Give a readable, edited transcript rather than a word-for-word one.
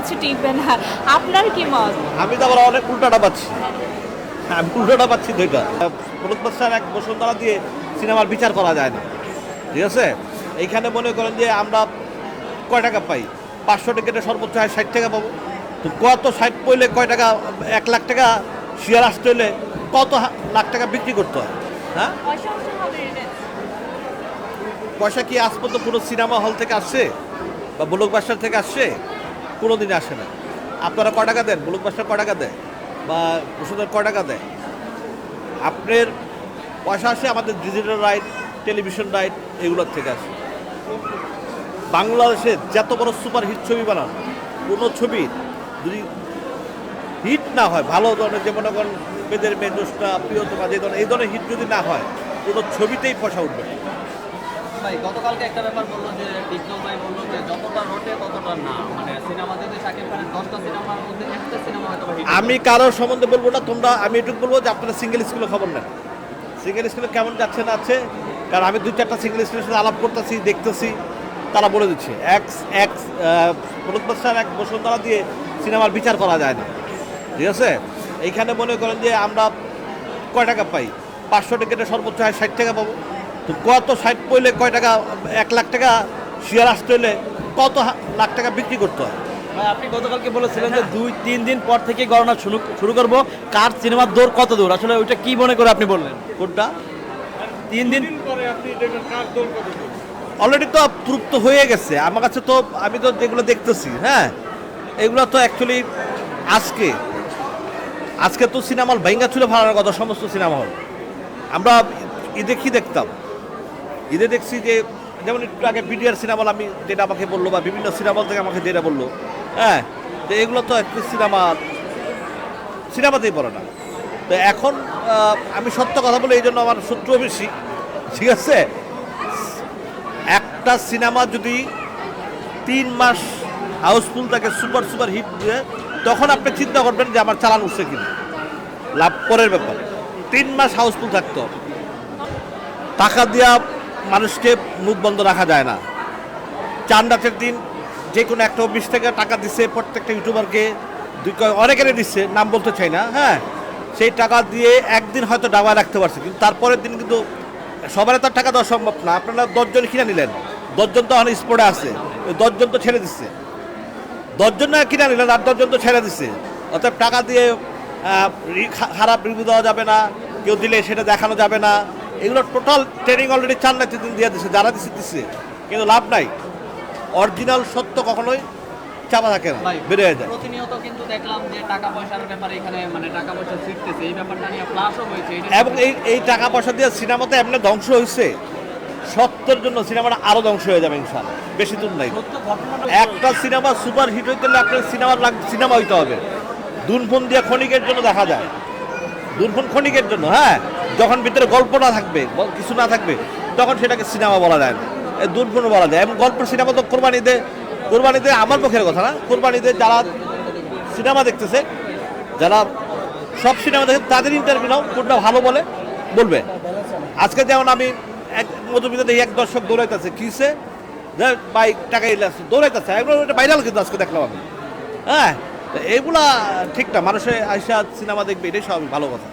কিছু টিকবে না। আপনার কি মত? আমি তো আবার অনেক উল্টাটা পাচ্ছি। আমি উল্টাটা পাচ্ছি দুইটা। ব্লকবাস্টার এক বসুন্ধরা দিয়ে সিনেমার বিচার করা যায় না, ঠিক আছে? এইখানে মনে করেন যে আমরা কয় টাকা পাই, 500 টিকিটে সর্বোচ্চ হয় 60 টাকা পাবো। তো কত 60 পইলে কয় টাকা, 1 লাখ টাকা শেয়ার আসতে হলে কত লাখ টাকা বিক্রি করতে হয়? হ্যাঁ, পয়সা কি আজ পর্যন্ত কোনো সিনেমা হল থেকে আসছে বা ব্লকবাস্টার থেকে আসছে? কোনো দিনে আসে না। আপনারা কয় টাকা দেন, ব্লকবাস্টার কয় টাকা দেয় বা বসুন্ধরা কয় টাকা দেয়? আপনার পয়সা আসে আমাদের ডিজিটাল রাইট, টেলিভিশন রাইট, এগুলোর থেকে আসে। বাংলাদেশে যত বড় সুপার হিট ছবি বানান, কোনো ছবি যদি হিট না হয়, ভালো ধরনের, যে মনে করেন মেয়েদের মেজোসটা, প্রিয়তমা, যে ধরনের এই ধরনের হিট যদি না হয়, কোনো ছবিতেই পয়সা উঠবে না। ভাই গতকালকে একটা ব্যাপার বললো যে বিপ্লব ভাই বললো যে যতটা রোটে ততটা না, মানে সিনেমা যদি শাকিব খানের 10টা সিনেমার মধ্যে একটা সিনেমা হয়তো হিট। আমি কারোর সম্বন্ধে বলবো না, তোমরা, আমি এটুকু বলবো যে আপনারা সিঙ্গেল স্কুলে খবর নেন, সিঙ্গেল স্কুলে কেমন যাচ্ছে না আছে। কারণ আমি 2-4টা সিঙ্গেল স্কুলের সাথে আলাপ করতেছি, দেখতেছি, তারা বলে দিচ্ছে ব্লকবাস্টার এক বসুন্ধরা দিয়ে সিনেমার বিচার করা যায় না, ঠিক আছে? এইখানে মনে করেন যে আমরা কয় টাকা পাই, 500 টিকিটে সর্বোচ্চ হয় 60 টাকা পাবো। তো কত 60 পইলে কয় টাকা, 1 লাখ টাকা শেয়ার আসতে হলে কত লাখ টাকা বিক্রি করতে হয়? ভাই আপনি গতকালকে বলেছিলেন যে 2-3 দিন পর থেকে গণনা শুরু করব, কার সিনেমার দৌড় কত দূর, আসলে ওইটা কি মনে করে আপনি বললেন? কোনটা? 3 দিন পরে আপনি দেখবেন কার দৌড় কত দূর। অলরেডি তো প্রুফ তো হয়ে গেছে আমার কাছে, তো আমি তো যেগুলো দেখতেছি, হ্যাঁ, এগুলো তো অ্যাকচুয়ালি আজকে তো সিনেমা হল ভেঙ্গা চুলে ভাড়ার কথা, সমস্ত সিনেমা হল। আমরা ঈদে কি দেখতাম, ঈদে দেখছি যে যেমন একটু আগে বিডিআর সিনেমা হল, আমি যেটা আমাকে বললো, বা বিভিন্ন সিনেমা হল থেকে আমাকে যেটা বললো, হ্যাঁ, তো এগুলো তো একটু সিনেমাতেই পড়ে না। তো এখন আমি সত্য কথা বলে, এই জন্য আমার শত্রু বেশি, ঠিক আছে? একটা সিনেমা যদি 3 মাস হাউসফুল থাকে, সুপার হিট দিয়ে, তখন আপনি চিন্তা করবেন যে আমার চালান উঠছে কিনা, লাভ পরের ব্যাপার। 3 মাস হাউসফুল থাকতে হবে। টাকা দিয়া মানুষকে মুখ বন্ধ রাখা যায় না। চাঁদ রাতের দিন যে কোনো একটা অফিস থেকে টাকা দিচ্ছে প্রত্যেকটা ইউটিউবারকে, অনেকেরই দিচ্ছে, নাম বলতে চাই না, হ্যাঁ, সেই টাকা দিয়ে একদিন হয়তো ডাবায় রাখতে পারছে, কিন্তু তারপরের দিন কিন্তু সবার তার টাকা দেওয়া সম্ভব না। আপনারা 10 জন কিনে নিলেন, 10 জন তো অনেক স্পটে আছে, ওই 10 জন তো ছেড়ে দিচ্ছে, 10 জন না কিনে নিলেন, আর 10 জন তো ছেড়ে দিচ্ছে। অর্থাৎ টাকা দিয়ে খারাপ রিভিউ দেওয়া যাবে না, কেউ দিলে সেটা দেখানো যাবে না। এগুলো টোটাল ট্রেনিং অলরেডি 4 রাত দিন দিয়ে দিচ্ছে, যারা দিচ্ছে, কিন্তু লাভ নাই। অরিজিনাল সত্য কখনোই চাপা থাকে না, বেড়ে যায়। প্রতিনিয়ত কিন্তু দেখলাম যে টাকা পয়সার ব্যাপারে এখানে মানে টাকা পয়সা ছিটতেছে, এই ব্যাপারটা নিয়ে ফ্লাশও হয়েছে। এবং এই টাকা পয়সা দিয়ে সিনেমাতে এমনি ধ্বংস হয়েছে, সত্যের জন্য সিনেমাটা আরো ধ্বংস হয়ে যাবে ইনশাআল্লাহ, বেশি দূর নাই। সত্য ঘটনাটা একটা সিনেমা সুপার হিট হইতে হলে আপনার সিনেমা হইতে হবে। দুনফোন দিয়ে ক্ষণিকের জন্য দেখা যায়, দুনফোন ক্ষণিকের জন্য, হ্যাঁ, যখন ভিতরে গল্প না থাকবে, কিছু না থাকবে, তখন সেটাকে সিনেমা বলা যায় না, দুনফোন বলা যায়। এবং গল্পের সিনেমা তো কোরবানিতে আমার পক্ষের কথা না, কোরবানিতে যারা সিনেমা দেখতেছে, যারা সব সিনেমা দেখে, তাদের ইন্টারভিউ নাও, কোনটা ভালো বলবে। আজকে যেমন আমি এক মধুমিতাতে এক দর্শক দৌড়াইতেছে, কিসে বাইক টাকা দৌড়াইতেছে, এগুলো ভাইরাল কিন্তু আজকে দেখলাম আমি, হ্যাঁ। এইগুলা ঠিক না, মানুষের আইসা সিনেমা দেখবে, এটাই সব ভালো কথা।